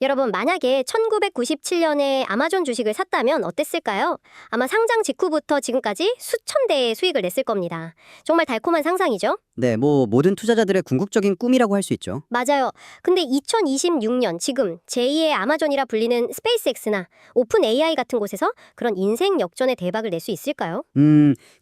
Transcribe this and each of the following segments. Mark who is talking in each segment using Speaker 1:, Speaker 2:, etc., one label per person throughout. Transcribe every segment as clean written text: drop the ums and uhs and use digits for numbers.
Speaker 1: 여러분, 만약에 1997년에 아마존 주식을 샀다면 어땠을까요? 아마 상장 직후부터 지금까지 수천 대의 수익을 냈을 겁니다. 정말 달콤한 상상이죠?
Speaker 2: 네, 모든 투자자들의 궁극적인 꿈이라고 할 수 있죠.
Speaker 1: 맞아요. 근데 2026년 지금 제2의 아마존이라 불리는 스페이스X나 오픈 AI 같은 곳에서 그런 인생 역전의 대박을 낼 수 있을까요?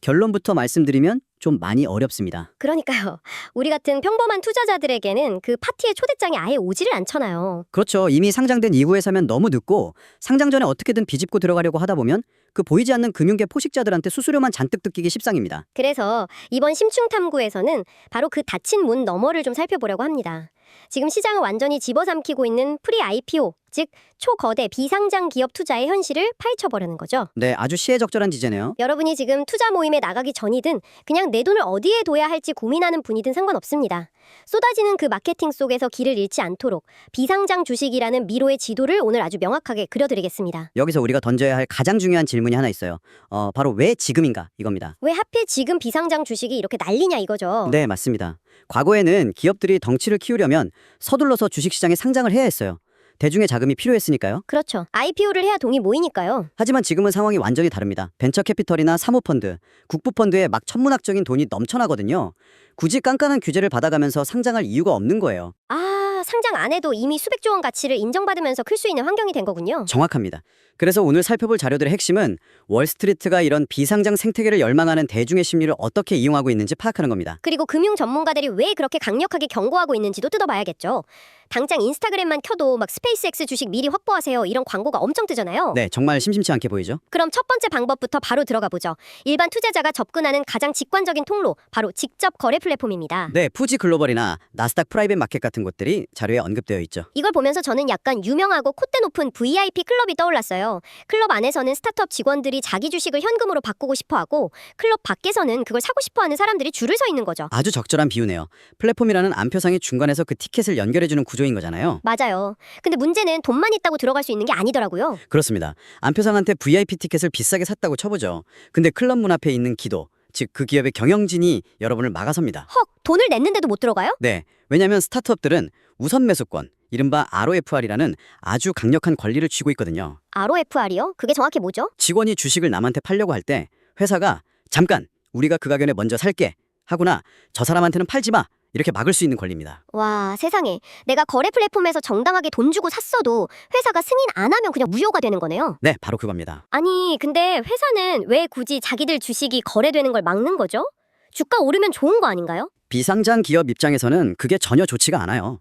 Speaker 2: 결론부터 말씀드리면 좀 많이 어렵습니다.
Speaker 1: 그러니까요. 우리 같은 평범한 투자자들에게는 그 파티의 초대장이 아예 오지를 않잖아요.
Speaker 2: 그렇죠. 이미 상장된 이후에 사면 너무 늦고 상장 전에 어떻게든 비집고 들어가려고 하다 보면 그 보이지 않는 금융계 포식자들한테 수수료만 잔뜩 뜯기기 십상입니다.
Speaker 1: 그래서 이번 심층 탐구에서는 바로 그 닫힌 문 너머를 좀 살펴보려고 합니다. 지금 시장을 완전히 집어삼키고 있는 프리 IPO, 즉 초거대 비상장 기업 투자의 현실을 파헤쳐보려는 거죠.
Speaker 2: 네, 아주 시의적절한 지제네요.
Speaker 1: 여러분이 지금 투자 모임에 나가기 전이든 그냥 내 돈을 어디에 둬야 할지 고민하는 분이든 상관없습니다. 쏟아지는 그 마케팅 속에서 길을 잃지 않도록 비상장 주식이라는 미로의 지도를 오늘 아주 명확하게 그려드리겠습니다.
Speaker 2: 여기서 우리가 던져야 할 가장 중요한 질문이 하나 있어요. 바로 왜 지금인가 이겁니다.
Speaker 1: 왜 하필 지금 비상장 주식이 이렇게 난리냐 이거죠.
Speaker 2: 네, 맞습니다. 과거에는 기업들이 덩치를 키우려면 서둘러서 주식시장에 상장을 해야 했어요. 대중의 자금이 필요했으니까요.
Speaker 1: 그렇죠. IPO를 해야 돈이 모이니까요.
Speaker 2: 하지만 지금은 상황이 완전히 다릅니다. 벤처캐피털이나 사모펀드, 국부펀드에 막 천문학적인 돈이 넘쳐나거든요. 굳이 깐깐한 규제를 받아가면서 상장할 이유가 없는 거예요.
Speaker 1: 아, 상장 안 해도 이미 수백조 원 가치를 인정받으면서 클 수 있는 환경이 된 거군요.
Speaker 2: 정확합니다. 그래서 오늘 살펴볼 자료들의 핵심은 월스트리트가 이런 비상장 생태계를 열망하는 대중의 심리를 어떻게 이용하고 있는지 파악하는 겁니다.
Speaker 1: 그리고 금융 전문가들이 왜 그렇게 강력하게 경고하고 있는지도 뜯어봐야겠죠. 당장 인스타그램만 켜도 막 스페이스X 주식 미리 확보하세요 이런 광고가 엄청 뜨잖아요.
Speaker 2: 네, 정말 심심치 않게 보이죠?
Speaker 1: 그럼 첫 번째 방법부터 바로 들어가 보죠. 일반 투자자가 접근하는 가장 직관적인 통로, 바로 직접 거래 플랫폼입니다.
Speaker 2: 네, 푸지 글로벌이나 나스닥 프라이빗 마켓 같은 곳들이 자료에 언급되어 있죠.
Speaker 1: 이걸 보면서 저는 약간 유명하고 콧대 높은 VIP 클럽이 떠올랐어요. 클럽 안에서는 스타트업 직원들이 자기 주식을 현금으로 바꾸고 싶어하고 클럽 밖에서는 그걸 사고 싶어하는 사람들이 줄을 서 있는 거죠.
Speaker 2: 아주 적절한 비유네요. 플랫폼이라는 안표상이 중간에서 그 티켓을 연결해주는 구조인 거잖아요.
Speaker 1: 맞아요. 근데 문제는 돈만 있다고 들어갈 수 있는 게 아니더라고요.
Speaker 2: 그렇습니다. 안표상한테 VIP 티켓을 비싸게 샀다고 쳐보죠. 근데 클럽 문 앞에 있는 기도, 즉 그 기업의 경영진이 여러분을 막아섭니다.
Speaker 1: 헉, 돈을 냈는데도 못 들어가요?
Speaker 2: 네, 왜냐하면 스타트업들은 우선 매수권, 이른바 ROFR이라는 아주 강력한 권리를 쥐고 있거든요.
Speaker 1: ROFR이요? 그게 정확히 뭐죠?
Speaker 2: 직원이 주식을 남한테 팔려고 할 때 회사가 잠깐 우리가 그 가격에 먼저 살게 하거나 저 사람한테는 팔지 마 이렇게 막을 수 있는 권리입니다.
Speaker 1: 와, 세상에. 내가 거래 플랫폼에서 정당하게 돈 주고 샀어도 회사가 승인 안 하면 그냥 무효가 되는 거네요.
Speaker 2: 네, 바로 그겁니다.
Speaker 1: 아니, 근데 회사는 왜 굳이 자기들 주식이 거래되는 걸 막는 거죠? 주가 오르면 좋은 거 아닌가요?
Speaker 2: 비상장 기업 입장에서는 그게 전혀 좋지가 않아요.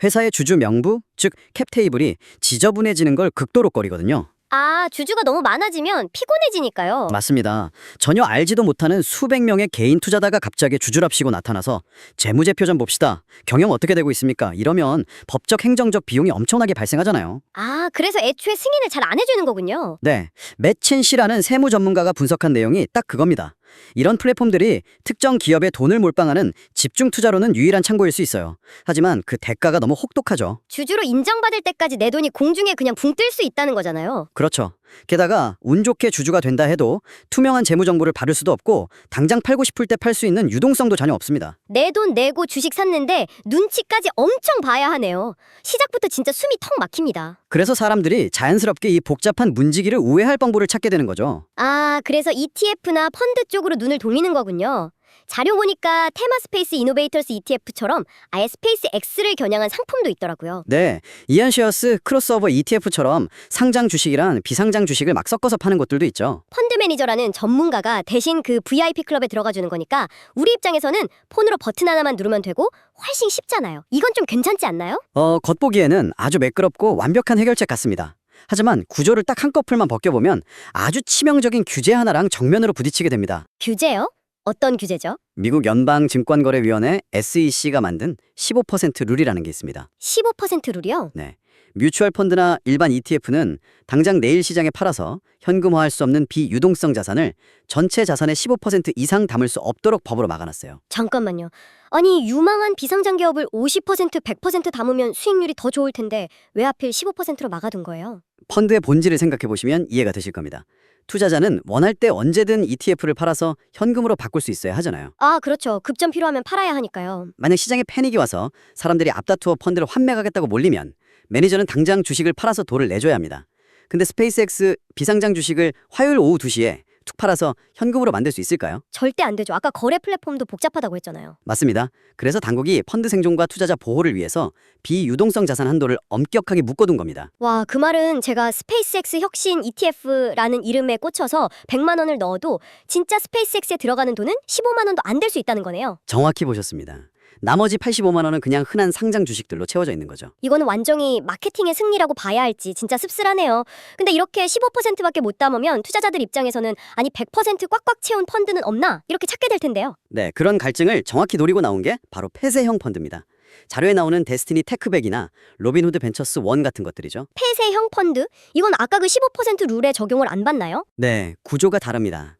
Speaker 2: 회사의 주주 명부, 즉 캡테이블이 지저분해지는 걸 극도로 꺼리거든요.
Speaker 1: 아, 주주가 너무 많아지면 피곤해지니까요.
Speaker 2: 맞습니다. 전혀 알지도 못하는 수백 명의 개인 투자다가 갑자기 주주랍시고 나타나서 재무제표 좀 봅시다. 경영 어떻게 되고 있습니까? 이러면 법적 행정적 비용이 엄청나게 발생하잖아요.
Speaker 1: 아, 그래서 애초에 승인을 잘 안 해주는 거군요.
Speaker 2: 네, 매친 씨라는 세무 전문가가 분석한 내용이 딱 그겁니다. 이런 플랫폼들이 특정 기업에 돈을 몰빵하는 집중 투자로는 유일한 창구일 수 있어요. 하지만 그 대가가 너무 혹독하죠.
Speaker 1: 주주로 인정받을 때까지 내 돈이 공중에 그냥 붕 뜰 수 있다는 거잖아요.
Speaker 2: 그렇죠. 게다가 운 좋게 주주가 된다 해도 투명한 재무 정보를 받을 수도 없고 당장 팔고 싶을 때 팔 수 있는 유동성도 전혀 없습니다.
Speaker 1: 내 돈 내고 주식 샀는데 눈치까지 엄청 봐야 하네요. 시작부터 진짜 숨이 턱 막힙니다.
Speaker 2: 그래서 사람들이 자연스럽게 이 복잡한 문지기를 우회할 방법을 찾게 되는 거죠.
Speaker 1: 아, 그래서 ETF나 펀드 쪽으로 눈을 돌리는 거군요. 자료 보니까 테마스페이스 이노베이터스 ETF처럼 아예 스페이스 X를 겨냥한 상품도 있더라고요.
Speaker 2: 네, 이안쉐어스 크로스오버 ETF처럼 상장 주식이랑 비상장 주식을 막 섞어서 파는 것들도 있죠.
Speaker 1: 펀드 매니저라는 전문가가 대신 그 VIP 클럽에 들어가 주는 거니까 우리 입장에서는 폰으로 버튼 하나만 누르면 되고 훨씬 쉽잖아요. 이건 좀 괜찮지 않나요?
Speaker 2: 겉보기에는 아주 매끄럽고 완벽한 해결책 같습니다. 하지만 구조를 딱 한꺼풀만 벗겨보면 아주 치명적인 규제 하나랑 정면으로 부딪히게 됩니다.
Speaker 1: 규제요? 어떤 규제죠?
Speaker 2: 미국 연방증권거래위원회 SEC가 만든 15% 룰이라는 게 있습니다.
Speaker 1: 15% 룰이요?
Speaker 2: 네. 뮤추얼 펀드나 일반 ETF는 당장 내일 시장에 팔아서 현금화할 수 없는 비유동성 자산을 전체 자산의 15% 이상 담을 수 없도록 법으로 막아놨어요.
Speaker 1: 잠깐만요. 아니, 유망한 비상장 기업을 50%, 100% 담으면 수익률이 더 좋을 텐데 왜 하필 15%로 막아둔 거예요?
Speaker 2: 펀드의 본질을 생각해보시면 이해가 되실 겁니다. 투자자는 원할 때 언제든 ETF를 팔아서 현금으로 바꿀 수 있어야 하잖아요.
Speaker 1: 아, 그렇죠. 급전 필요하면 팔아야 하니까요.
Speaker 2: 만약 시장에 패닉이 와서 사람들이 앞다투어 펀드를 환매하겠다고 몰리면 매니저는 당장 주식을 팔아서 돈을 내줘야 합니다. 근데 스페이스X 비상장 주식을 화요일 오후 2시에 툭 팔아서 현금으로 만들 수 있을까요?
Speaker 1: 절대 안 되죠. 아까 거래 플랫폼도 복잡하다고 했잖아요.
Speaker 2: 맞습니다. 그래서 당국이 펀드 생존과 투자자 보호를 위해서 비유동성 자산 한도를 엄격하게 묶어둔 겁니다.
Speaker 1: 와, 그 말은 제가 스페이스X 혁신 ETF라는 이름에 꽂혀서 100만 원을 넣어도 진짜 스페이스X에 들어가는 돈은 15만 원도 안 될 수 있다는 거네요.
Speaker 2: 정확히 보셨습니다. 나머지 85만 원은 그냥 흔한 상장 주식들로 채워져 있는 거죠.
Speaker 1: 이거는 완전히 마케팅의 승리라고 봐야 할지 진짜 씁쓸하네요. 근데 이렇게 15%밖에 못 담으면 투자자들 입장에서는 아니 100% 꽉꽉 채운 펀드는 없나? 이렇게 찾게 될 텐데요.
Speaker 2: 네, 그런 갈증을 정확히 노리고 나온 게 바로 폐쇄형 펀드입니다. 자료에 나오는 데스티니 테크백이나 로빈후드 벤처스 원 같은 것들이죠.
Speaker 1: 폐쇄형 펀드? 이건 아까 그 15% 룰에 적용을 안 받나요?
Speaker 2: 네, 구조가 다릅니다.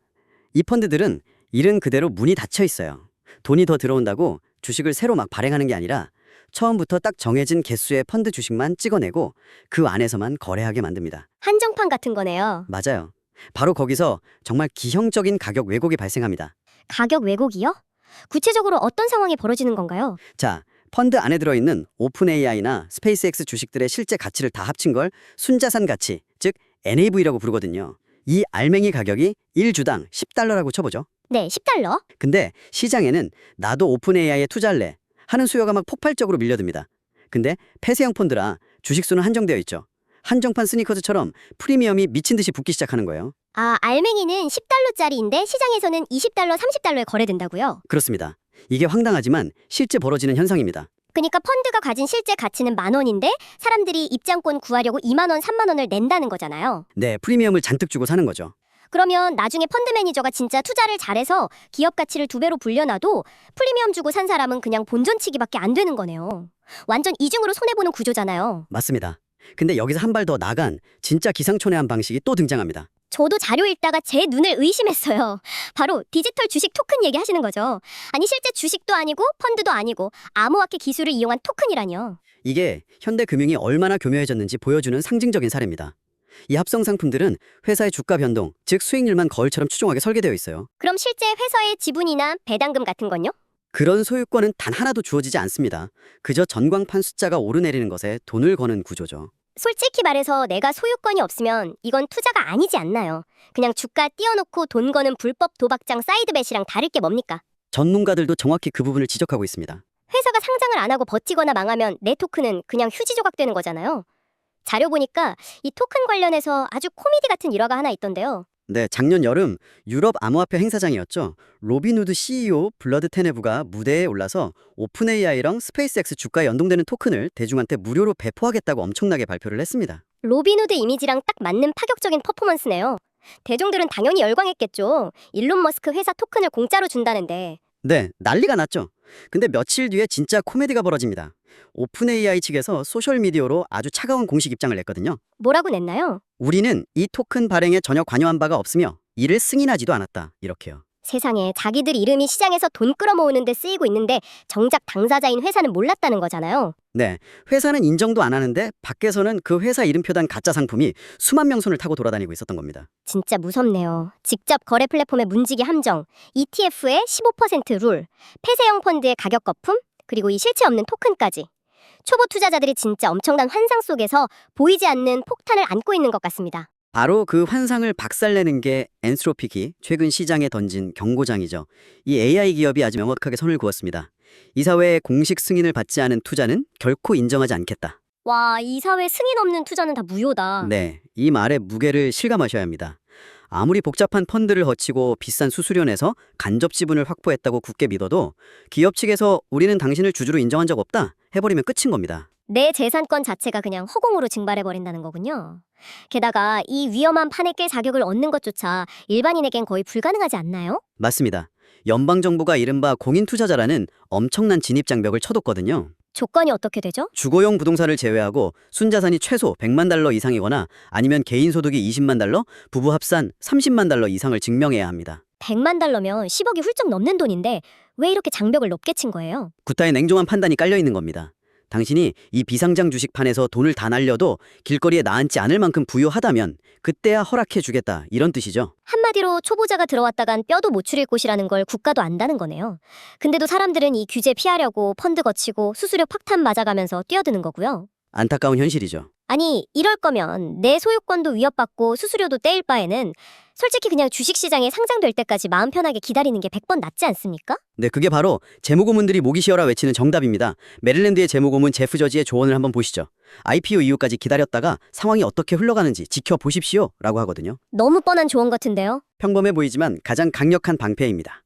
Speaker 2: 이 펀드들은 이른 그대로 문이 닫혀 있어요. 돈이 더 들어온다고 주식을 새로 막 발행하는 게 아니라 처음부터 딱 정해진 개수의 펀드 주식만 찍어내고 그 안에서만 거래하게 만듭니다.
Speaker 1: 한정판 같은 거네요.
Speaker 2: 맞아요. 바로 거기서 정말 기형적인 가격 왜곡이 발생합니다.
Speaker 1: 가격 왜곡이요? 구체적으로 어떤 상황이 벌어지는 건가요?
Speaker 2: 자, 펀드 안에 들어있는 오픈 AI나 스페이스X 주식들의 실제 가치를 다 합친 걸 순자산 가치, 즉 NAV라고 부르거든요. 이 알맹이 가격이 1주당 10달러라고 쳐보죠.
Speaker 1: 네, 10달러?
Speaker 2: 근데 시장에는 나도 오픈 AI에 투자할래 하는 수요가 막 폭발적으로 밀려듭니다. 근데 폐쇄형 펀드라 주식수는 한정되어 있죠. 한정판 스니커즈처럼 프리미엄이 미친 듯이 붙기 시작하는 거예요.
Speaker 1: 아, 알맹이는 10달러짜리인데 시장에서는 20달러, 30달러에 거래된다고요?
Speaker 2: 그렇습니다. 이게 황당하지만 실제 벌어지는 현상입니다.
Speaker 1: 그러니까 펀드가 가진 실제 가치는 10,000원인데 사람들이 입장권 구하려고 2만 원, 3만 원을 낸다는 거잖아요.
Speaker 2: 네, 프리미엄을 잔뜩 주고 사는 거죠.
Speaker 1: 그러면 나중에 펀드 매니저가 진짜 투자를 잘해서 기업 가치를 2배로 불려놔도 프리미엄 주고 산 사람은 그냥 본전치기밖에 안 되는 거네요. 완전 이중으로 손해보는 구조잖아요.
Speaker 2: 맞습니다. 근데 여기서 한 발 더 나간 진짜 기상천외한 방식이 또 등장합니다.
Speaker 1: 저도 자료 읽다가 제 눈을 의심했어요. 바로 디지털 주식 토큰 얘기하시는 거죠. 아니 실제 주식도 아니고 펀드도 아니고 암호화폐 기술을 이용한 토큰이라뇨.
Speaker 2: 이게 현대 금융이 얼마나 교묘해졌는지 보여주는 상징적인 사례입니다. 이 합성 상품들은 회사의 주가 변동, 즉 수익률만 거울처럼 추종하게 설계되어 있어요.
Speaker 1: 그럼 실제 회사의 지분이나 배당금 같은 건요?
Speaker 2: 그런 소유권은 단 하나도 주어지지 않습니다. 그저 전광판 숫자가 오르내리는 것에 돈을 거는 구조죠.
Speaker 1: 솔직히 말해서 내가 소유권이 없으면 이건 투자가 아니지 않나요? 그냥 주가 띄워놓고 돈 거는 불법 도박장 사이드벳이랑 다를 게 뭡니까?
Speaker 2: 전문가들도 정확히 그 부분을 지적하고 있습니다.
Speaker 1: 회사가 상장을 안 하고 버티거나 망하면 내 토큰은 그냥 휴지 조각되는 거잖아요. 자료 보니까 이 토큰 관련해서 아주 코미디 같은 일화가 하나 있던데요.
Speaker 2: 네, 작년 여름 유럽 암호화폐 행사장이었죠. 로빈후드 CEO 블러드 테네브가 무대에 올라서 오픈 AI랑 스페이스X 주가에 연동되는 토큰을 대중한테 무료로 배포하겠다고 엄청나게 발표를 했습니다.
Speaker 1: 로빈후드 이미지랑 딱 맞는 파격적인 퍼포먼스네요. 대중들은 당연히 열광했겠죠. 일론 머스크 회사 토큰을 공짜로 준다는데.
Speaker 2: 네, 난리가 났죠. 근데 며칠 뒤에 진짜 코미디가 벌어집니다. 오픈 AI 측에서 소셜미디어로 아주 차가운 공식 입장을 냈거든요.
Speaker 1: 뭐라고 냈나요?
Speaker 2: 우리는 이 토큰 발행에 전혀 관여한 바가 없으며 이를 승인하지도 않았다. 이렇게요.
Speaker 1: 세상에 자기들 이름이 시장에서 돈 끌어모으는 데 쓰이고 있는데 정작 당사자인 회사는 몰랐다는 거잖아요.
Speaker 2: 네, 회사는 인정도 안 하는데 밖에서는 그 회사 이름표 단 가짜 상품이 수만 명 손을 타고 돌아다니고 있었던 겁니다.
Speaker 1: 진짜 무섭네요. 직접 거래 플랫폼의 문지기 함정, ETF의 15% 룰, 폐쇄형 펀드의 가격 거품, 그리고 이 실체 없는 토큰까지. 초보 투자자들이 진짜 엄청난 환상 속에서 보이지 않는 폭탄을 안고 있는 것 같습니다.
Speaker 2: 바로 그 환상을 박살내는 게 엔스로픽이 최근 시장에 던진 경고장이죠. 이 AI 기업이 아주 명확하게 선을 그었습니다. 이 사회의 공식 승인을 받지 않은 투자는 결코 인정하지 않겠다.
Speaker 1: 와, 이 사회 승인 없는 투자는 다 무효다.
Speaker 2: 네, 이 말의 무게를 실감하셔야 합니다. 아무리 복잡한 펀드를 거치고 비싼 수수료 내서 간접 지분을 확보했다고 굳게 믿어도 기업 측에서 우리는 당신을 주주로 인정한 적 없다 해버리면 끝인 겁니다.
Speaker 1: 내 재산권 자체가 그냥 허공으로 증발해버린다는 거군요. 게다가 이 위험한 판에 낄 자격을 얻는 것조차 일반인에겐 거의 불가능하지 않나요?
Speaker 2: 맞습니다. 연방정부가 이른바 공인투자자라는 엄청난 진입장벽을 쳐뒀거든요.
Speaker 1: 조건이 어떻게 되죠?
Speaker 2: 주거용 부동산을 제외하고 순자산이 최소 100만 달러 이상이거나 아니면 개인 소득이 20만 달러, 부부 합산 30만 달러 이상을 증명해야 합니다.
Speaker 1: 100만 달러면 10억이 훌쩍 넘는 돈인데 왜 이렇게 장벽을 높게 친 거예요?
Speaker 2: 구타의 냉정한 판단이 깔려 있는 겁니다. 당신이 이 비상장 주식판에서 돈을 다 날려도 길거리에 나앉지 않을 만큼 부유하다면 그때야 허락해주겠다 이런 뜻이죠.
Speaker 1: 한마디로 초보자가 들어왔다간 뼈도 못 추릴 곳이라는 걸 국가도 안다는 거네요. 근데도 사람들은 이 규제 피하려고 펀드 거치고 수수료 팍탄 맞아가면서 뛰어드는 거고요.
Speaker 2: 안타까운 현실이죠.
Speaker 1: 아니, 이럴 거면 내 소유권도 위협받고 수수료도 떼일 바에는 솔직히 그냥 주식시장에 상장될 때까지 마음 편하게 기다리는 게 100번 낫지 않습니까?
Speaker 2: 네, 그게 바로 재무고문들이 목이 쉬어라 외치는 정답입니다. 메릴랜드의 재무고문 제프 저지의 조언을 한번 보시죠. IPO 이후까지 기다렸다가 상황이 어떻게 흘러가는지 지켜보십시오 라고 하거든요.
Speaker 1: 너무 뻔한 조언 같은데요?
Speaker 2: 평범해 보이지만 가장 강력한 방패입니다.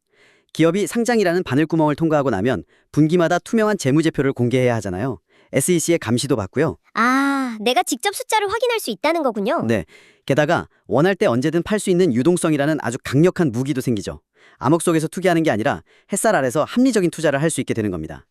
Speaker 2: 기업이 상장이라는 바늘구멍을 통과하고 나면 분기마다 투명한 재무제표를 공개해야 하잖아요. SEC의 감시도 받고요.
Speaker 1: 아, 내가 직접 숫자를 확인할 수 있다는 거군요.
Speaker 2: 네, 게다가 원할 때 언제든 팔 수 있는 유동성이라는 아주 강력한 무기도 생기죠. 암흑 속에서 투기하는 게 아니라 햇살 아래서 합리적인 투자를 할 수 있게 되는 겁니다.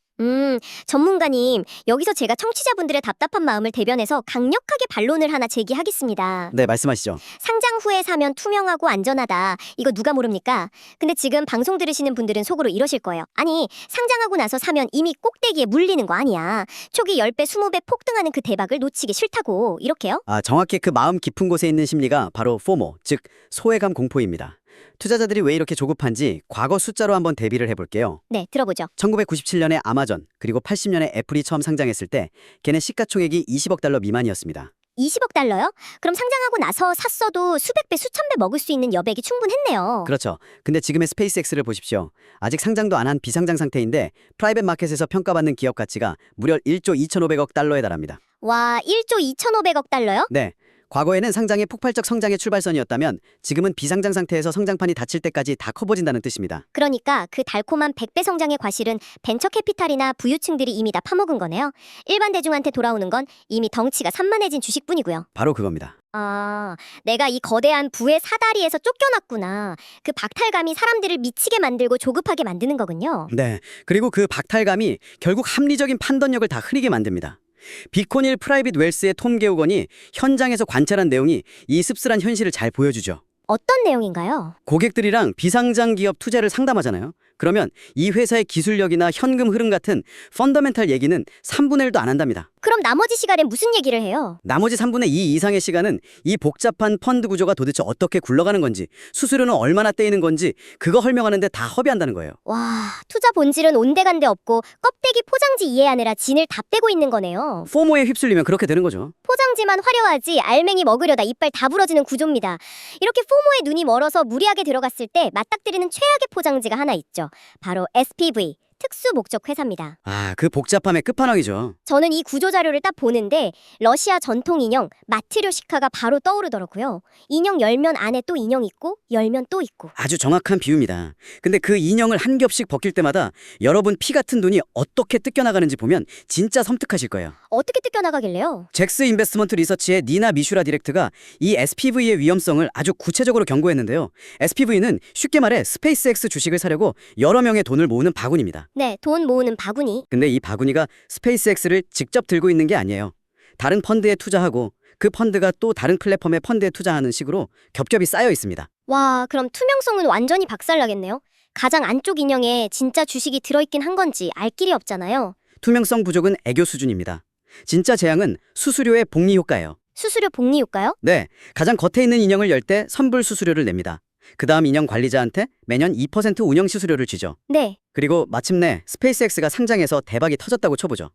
Speaker 1: 전문가님, 여기서 제가 청취자분들의 답답한 마음을 대변해서 강력하게 반론을 하나 제기하겠습니다.
Speaker 2: 네, 말씀하시죠.
Speaker 1: 상장 후에 사면 투명하고 안전하다. 이거 누가 모릅니까? 근데 지금 방송 들으시는 분들은 속으로 이러실 거예요. 아니, 상장하고 나서 사면 이미 꼭대기에 물리는 거 아니야. 초기 10배, 20배 폭등하는 그 대박을 놓치기 싫다고. 이렇게요?
Speaker 2: 정확히 그 마음 깊은 곳에 있는 심리가 바로 포모, 즉 소외감 공포입니다. 투자자들이 왜 이렇게 조급한지 과거 숫자로 한번 대비를 해볼게요.
Speaker 1: 네, 들어보죠.
Speaker 2: 1997년에 아마존, 그리고 80년에 애플이 처음 상장했을 때 걔네 시가총액이 20억 달러 미만이었습니다.
Speaker 1: 20억 달러요? 그럼 상장하고 나서 샀어도 수백 배, 수천 배 먹을 수 있는 여백이 충분했네요.
Speaker 2: 그렇죠. 근데 지금의 스페이스X를 보십시오. 아직 상장도 안 한 비상장 상태인데 프라이빗 마켓에서 평가받는 기업 가치가 무려 1조 2,500억 달러에 달합니다.
Speaker 1: 와, 1조 2,500억 달러요?
Speaker 2: 네. 과거에는 상장이 폭발적 성장의 출발선이었다면 지금은 비상장 상태에서 성장판이 닫힐 때까지 다 커버진다는 뜻입니다.
Speaker 1: 그러니까 그 달콤한 100배 성장의 과실은 벤처 캐피탈이나 부유층들이 이미 다 파먹은 거네요. 일반 대중한테 돌아오는 건 이미 덩치가 산만해진 주식뿐이고요.
Speaker 2: 바로 그겁니다.
Speaker 1: 아, 내가 이 거대한 부의 사다리에서 쫓겨났구나. 그 박탈감이 사람들을 미치게 만들고 조급하게 만드는 거군요.
Speaker 2: 네. 그리고 그 박탈감이 결국 합리적인 판단력을 다 흐리게 만듭니다. 비코닐 프라이빗 웰스의 톰 게우건이 현장에서 관찰한 내용이 이 씁쓸한 현실을 잘 보여주죠.
Speaker 1: 어떤 내용인가요?
Speaker 2: 고객들이랑 비상장 기업 투자를 상담하잖아요. 그러면 이 회사의 기술력이나 현금 흐름 같은 펀더멘탈 얘기는 3분의 1도 안 한답니다.
Speaker 1: 그럼 나머지 시간엔 무슨 얘기를 해요?
Speaker 2: 나머지 3분의 2 이상의 시간은 이 복잡한 펀드 구조가 도대체 어떻게 굴러가는 건지, 수수료는 얼마나 떼이는 건지 그거 설명하는데 다 허비한다는 거예요.
Speaker 1: 와, 투자 본질은 온데간데 없고 껍데기 포장지 이해하느라 진을 다 빼고 있는 거네요.
Speaker 2: 포모에 휩쓸리면 그렇게 되는 거죠.
Speaker 1: 포장지만 화려하지 알맹이 먹으려다 이빨 다 부러지는 구조입니다. 이렇게 포모에 눈이 멀어서 무리하게 들어갔을 때 맞닥뜨리는 최악의 포장지가 하나 있죠. 바로 SPV, 특수 목적 회사입니다.
Speaker 2: 그 복잡함의 끝판왕이죠.
Speaker 1: 저는 이 구조 자료를 딱 보는데 러시아 전통 인형 마트료시카가 바로 떠오르더라고요. 인형 열면 안에 또 인형 있고 열면 또 있고.
Speaker 2: 아주 정확한 비유입니다. 근데 그 인형을 한 겹씩 벗길 때마다 여러분 피 같은 돈이 어떻게 뜯겨나가는지 보면 진짜 섬뜩하실 거예요.
Speaker 1: 어떻게 뜯겨나가길래요?
Speaker 2: 잭스 인베스트먼트 리서치의 니나 미슈라 디렉트가 이 SPV의 위험성을 아주 구체적으로 경고했는데요. SPV는 쉽게 말해 스페이스X 주식을 사려고 여러 명의 돈을 모으는 바구니입니다.
Speaker 1: 네, 돈 모으는 바구니.
Speaker 2: 근데 이 바구니가 스페이스X를 직접 들고 있는 게 아니에요. 다른 펀드에 투자하고 그 펀드가 또 다른 플랫폼의 펀드에 투자하는 식으로 겹겹이 쌓여 있습니다.
Speaker 1: 와, 그럼 투명성은 완전히 박살나겠네요. 가장 안쪽 인형에 진짜 주식이 들어있긴 한 건지 알 길이 없잖아요.
Speaker 2: 투명성 부족은 애교 수준입니다. 진짜 재앙은 수수료의 복리 효과예요.
Speaker 1: 수수료 복리 효과요?
Speaker 2: 네, 가장 겉에 있는 인형을 열 때 선불 수수료를 냅니다. 그 다음 인형 관리자한테 매년 2% 운영 수수료를 쥐죠.
Speaker 1: 네.
Speaker 2: 그리고 마침내 스페이스X가 상장해서 대박이 터졌다고 쳐보죠.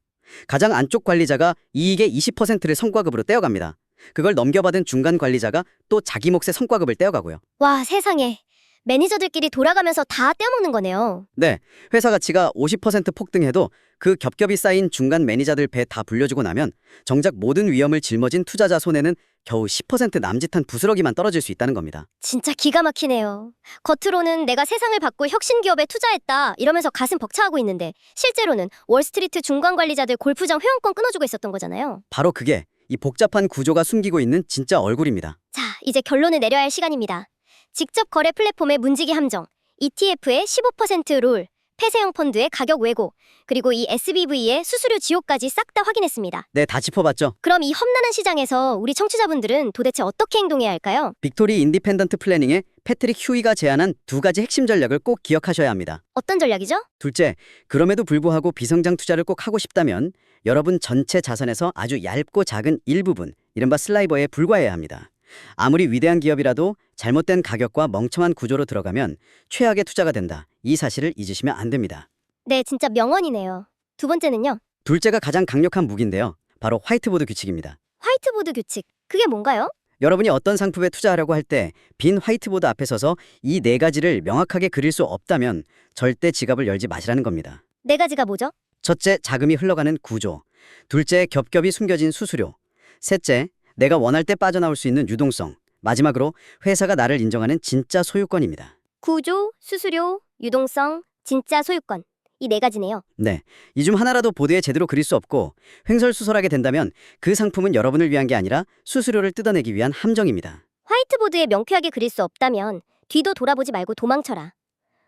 Speaker 2: 가장 안쪽 관리자가 이익의 20%를 성과급으로 떼어갑니다. 그걸 넘겨받은 중간 관리자가 또 자기 몫의 성과급을 떼어가고요.
Speaker 1: 와, 세상에. 매니저들끼리 돌아가면서 다 떼어먹는 거네요.
Speaker 2: 네, 회사 가치가 50% 폭등해도 그 겹겹이 쌓인 중간 매니저들 배 다 불려주고 나면 정작 모든 위험을 짊어진 투자자 손에는 겨우 10% 남짓한 부스러기만 떨어질 수 있다는 겁니다.
Speaker 1: 진짜 기가 막히네요. 겉으로는 내가 세상을 바꿀 혁신기업에 투자했다 이러면서 가슴 벅차하고 있는데 실제로는 월스트리트 중간 관리자들 골프장 회원권 끊어주고 있었던 거잖아요.
Speaker 2: 바로 그게 이 복잡한 구조가 숨기고 있는 진짜 얼굴입니다.
Speaker 1: 자, 이제 결론을 내려야 할 시간입니다. 직접 거래 플랫폼의 문지기 함정, ETF의 15% 룰, 폐쇄형 펀드의 가격 왜곡, 그리고 이 SBV의 수수료 지옥까지 싹 다 확인했습니다.
Speaker 2: 네, 다 짚어봤죠?
Speaker 1: 그럼 이 험난한 시장에서 우리 청취자분들은 도대체 어떻게 행동해야 할까요?
Speaker 2: 빅토리 인디펜던트 플래닝의 패트릭 휴이가 제안한 2가지 핵심 전략을 꼭 기억하셔야 합니다.
Speaker 1: 어떤 전략이죠?
Speaker 2: 둘째, 그럼에도 불구하고 비성장 투자를 꼭 하고 싶다면 여러분 전체 자산에서 아주 얇고 작은 일부분, 이른바 슬라이버에 불과해야 합니다. 아무리 위대한 기업이라도 잘못된 가격과 멍청한 구조로 들어가면 최악의 투자가 된다. 이 사실을 잊으시면 안 됩니다.
Speaker 1: 네, 진짜 명언이네요. 두 번째는요?
Speaker 2: 둘째가 가장 강력한 무기인데요. 바로 화이트보드 규칙입니다.
Speaker 1: 화이트보드 규칙. 그게 뭔가요?
Speaker 2: 여러분이 어떤 상품에 투자하려고 할 때 빈 화이트보드 앞에 서서 이 네 가지를 명확하게 그릴 수 없다면 절대 지갑을 열지 마시라는 겁니다.
Speaker 1: 네 가지가 뭐죠?
Speaker 2: 첫째, 자금이 흘러가는 구조. 둘째, 겹겹이 숨겨진 수수료. 셋째, 내가 원할 때 빠져나올 수 있는 유동성. 마지막으로 회사가 나를 인정하는 진짜 소유권입니다.
Speaker 1: 구조, 수수료, 유동성, 진짜 소유권. 이 네 가지네요.
Speaker 2: 네, 이 중 하나라도 보드에 제대로 그릴 수 없고 횡설수설하게 된다면 그 상품은 여러분을 위한 게 아니라 수수료를 뜯어내기 위한 함정입니다.
Speaker 1: 화이트보드에 명쾌하게 그릴 수 없다면 뒤도 돌아보지 말고 도망쳐라.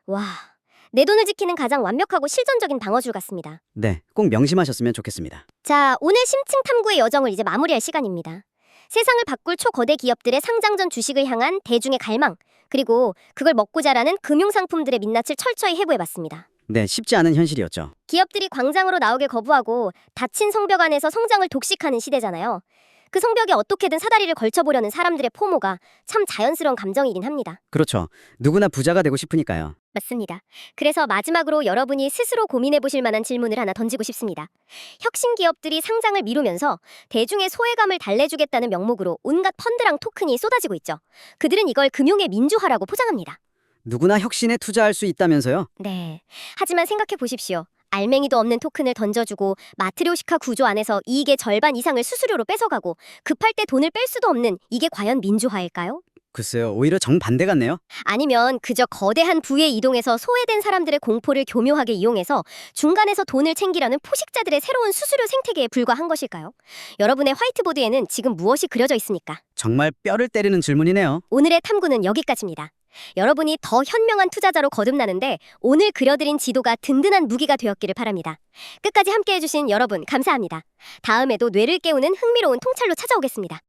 Speaker 1: 와, 내 돈을 지키는 가장 완벽하고 실전적인 방어줄 같습니다.
Speaker 2: 네, 꼭 명심하셨으면 좋겠습니다.
Speaker 1: 자, 오늘 심층 탐구의 여정을 이제 마무리할 시간입니다. 세상을 바꿀 초거대 기업들의 상장 전 주식을 향한 대중의 갈망, 그리고 그걸 먹고 자라는 금융상품들의 민낯을 철저히 해부해봤습니다.
Speaker 2: 네, 쉽지 않은 현실이었죠.
Speaker 1: 기업들이 광장으로 나오길 거부하고 닫힌 성벽 안에서 성장을 독식하는 시대잖아요. 그 성벽에 어떻게든 사다리를 걸쳐보려는 사람들의 포모가 참 자연스러운 감정이긴 합니다.
Speaker 2: 그렇죠. 누구나 부자가 되고 싶으니까요.
Speaker 1: 맞습니다. 그래서 마지막으로 여러분이 스스로 고민해보실 만한 질문을 하나 던지고 싶습니다. 혁신 기업들이 상장을 미루면서 대중의 소외감을 달래주겠다는 명목으로 온갖 펀드랑 토큰이 쏟아지고 있죠. 그들은 이걸 금융의 민주화라고 포장합니다.
Speaker 2: 누구나 혁신에 투자할 수 있다면서요?
Speaker 1: 네. 하지만 생각해 보십시오. 알맹이도 없는 토큰을 던져주고 마트리오시카 구조 안에서 이익의 절반 이상을 수수료로 뺏어가고 급할 때 돈을 뺄 수도 없는 이게 과연 민주화일까요?
Speaker 2: 글쎄요, 오히려 정반대 같네요.
Speaker 1: 아니면 그저 거대한 부에 이동해서 소외된 사람들의 공포를 교묘하게 이용해서 중간에서 돈을 챙기려는 포식자들의 새로운 수수료 생태계에 불과한 것일까요? 여러분의 화이트보드에는 지금 무엇이 그려져 있습니까?
Speaker 2: 정말 뼈를 때리는 질문이네요.
Speaker 1: 오늘의 탐구는 여기까지입니다. 여러분이 더 현명한 투자자로 거듭나는데 오늘 그려드린 지도가 든든한 무기가 되었기를 바랍니다. 끝까지 함께해주신 여러분 감사합니다. 다음에도 뇌를 깨우는 흥미로운 통찰로 찾아오겠습니다.